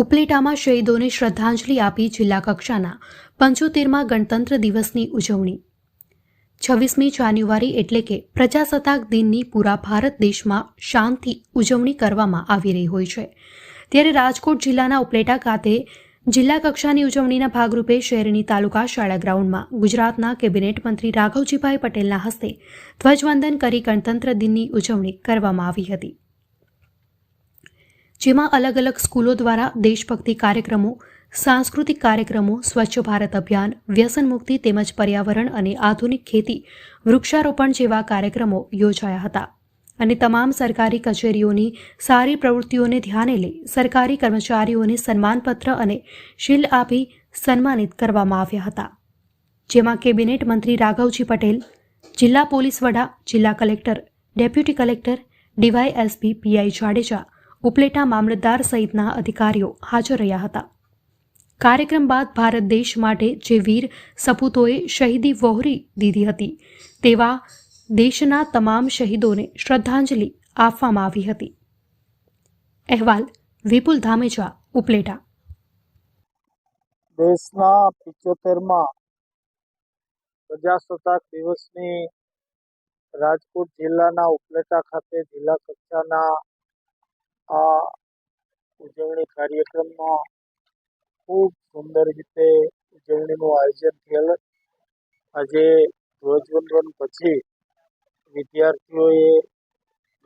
ઉપલેટામાં શહીદોને શ્રદ્ધાંજલિ આપી જિલ્લા કક્ષાના 75મા ગણતંત્ર દિવસની ઉજવણી 26મી જાન્યુઆરી એટલે કે પ્રજાસત્તાક દિનની પૂરા ભારત દેશમાં શાનથી ઉજવણી કરવામાં આવી રહી હોય છે ત્યારે રાજકોટ જિલ્લાના ઉપલેટા ખાતે જિલ્લા કક્ષાની ઉજવણીના ભાગરૂપે શહેરની તાલુકા શાળા ગ્રાઉન્ડમાં ગુજરાતના કેબિનેટ મંત્રી રાઘવજીભાઈ પટેલના હસ્તે ધ્વજવંદન કરી ગણતંત્ર દિનની ઉજવણી કરવામાં આવી હતી, જેમાં અલગ અલગ સ્કૂલો દ્વારા દેશભક્તિ કાર્યક્રમો, સાંસ્કૃતિક કાર્યક્રમો, સ્વચ્છ ભારત અભિયાન, વ્યસન મુક્તિ તેમજ પર્યાવરણ અને આધુનિક ખેતી, વૃક્ષારોપણ જેવા કાર્યક્રમો યોજાયા હતા અને તમામ સરકારી કચેરીઓની સારી પ્રવૃત્તિઓને ધ્યાને લઈ સરકારી કર્મચારીઓને સન્માનપત્ર અને શીલ્ડ આપી સન્માનિત કરવામાં આવ્યા હતા, જેમાં કેબિનેટ મંત્રી રાઘવજી પટેલ, જિલ્લા પોલીસ વડા, જિલ્લા collector, deputy collector, DYSP PI Jadeja, Upleta મામલતદાર સહિતના અધિકારીઓ હાજર રહ્યા હતા. કાર્યક્રમ બાદ ભારત દેશ માટે જે વીર સપૂતોએ શહીદી વહોરી દીધી હતી તેવા દેશના તમામ શહીદોને શ્રદ્ધાંજલિ આપવામાં આવી હતી. અહેવાલ વિપુલ ધામેચા, ઉપલેટા. દેશના 75મા પ્રજાસત્તાક દિવસની રાજકોટ જિલ્લાના ઉપલેટા ખાતે જિલ્લા કક્ષાના આ ઉજવણી કાર્યક્રમમાં ખૂબ સુંદર રીતે ઉજવણીનું આયોજન થયેલ. આજે ધ્વજવંદન પછી વિદ્યાર્થીઓએ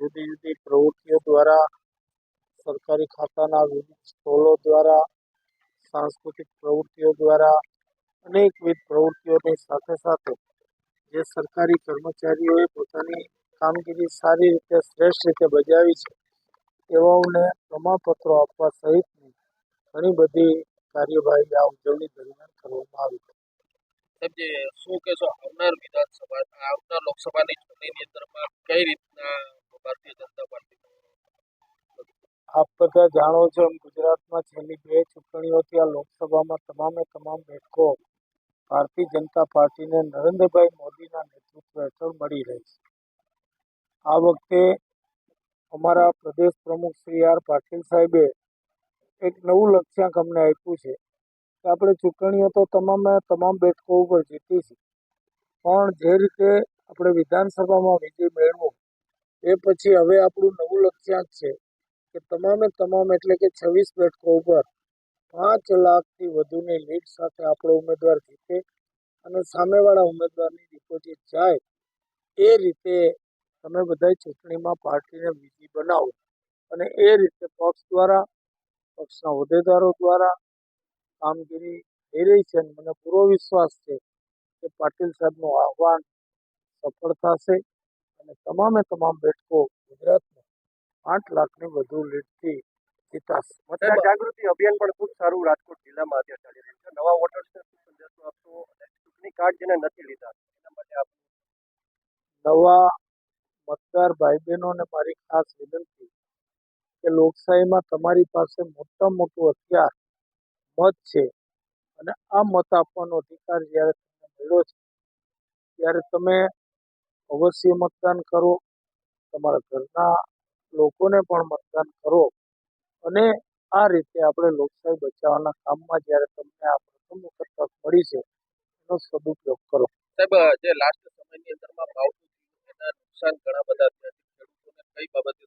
જુદી જુદી પ્રવૃત્તિઓ દ્વારા, સરકારી ખાતાના વિવિધ સ્ટોલો દ્વારા, સાંસ્કૃતિક પ્રવૃત્તિઓ દ્વારા અનેકવિધ પ્રવૃત્તિઓની સાથે સાથે જે સરકારી કર્મચારીઓએ પોતાની કામગીરી સારી રીતે શ્રેષ્ઠ રીતે બજાવી છે એવાઓને પ્રમાણપત્રો આપવા સહિતની ઘણી બધી કાર્યવાહી આ ઉજવણી દરમિયાન કરવામાં આવી છે. શું કહેશો, આવનાર લોકસભાની ચૂંટણીની અંદરમાં કઈ રીતના ભારતીય જનતા પાર્ટી? આપ બધા જાણો છો એમ ગુજરાતમાં છેલ્લી 2 ચૂંટણીઓથી આ લોકસભામાં તમામ બેઠકો ભારતીય જનતા પાર્ટીને નરેન્દ્રભાઈ મોદીના નેતૃત્વ હેઠળ મળી રહી છે. આ વખતે અમારા પ્રદેશ પ્રમુખ શ્રી આર પાટીલ સાહેબે એક નવું લક્ષ્યાંક અમને આપ્યું છે કે આપણે ચૂંટણીઓ તો તમામ બેઠકો ઉપર જીતી છે, પણ જે રીતે આપણે વિધાનસભામાં વિજય મેળવો એ પછી હવે આપણું નવું લક્ષ્યાંક છે કે તમામ એટલે કે 26 બેઠકો ઉપર 5 લાખથી વધુની લીડ સાથે આપણો ઉમેદવાર જીતે અને સામેવાળા ઉમેદવારની ડિપોઝિટ જાય એ રીતે તમે બધા ચૂંટણીમાં પાર્ટીને વિજયી બનાવો અને એ રીતે પક્ષ દ્વારા, પક્ષના હોદ્દેદારો દ્વારા કામગીરી થઈ રહી છે. મને પૂરો વિશ્વાસ છે કે પાટીલ સાહેબનું આહવાન સફળ થશે અને તમામ બેઠકો ગુજરાતમાં 5 લાખની વધુ લીડથી જીતાશે. મતદાર જાગૃતિ અભિયાન પણ ખૂબ સારું રાજકોટ જિલ્લામાં અત્યારે ચાલી રહ્યું છે. નવા વોટર્સને શું સંદેશો આપશો અને ચૂંટણી કાર્ડ જેને નથી લીધા એના માટે આપ? નવા મતદાર ભાઈ બહેનોને મારી ખાસ વિનંતી કે લોકશાહીમાં તમારી પાસે મોટામાં મોટું હથિયાર મત છે અને આ મત આપવાનો અધિકાર જ્યારે તમને મળ્યો છે ત્યારે તમે અવશ્ય મતદાન કરો, તમારા ઘરના લોકોને પણ મતદાન કરો અને આ રીતે આપણે લોકશાહી બચાવવાના કામમાં જ્યારે તમને આ પ્રથમ વખત તક મળી છે એનો સદુપયોગ કરો. સાહેબ, જે લાસ્ટ સમયની અંદરમાં ભાવ એના નુકસાન ઘણા બધા થયા છે, ખેડૂતોને કઈ બાબતે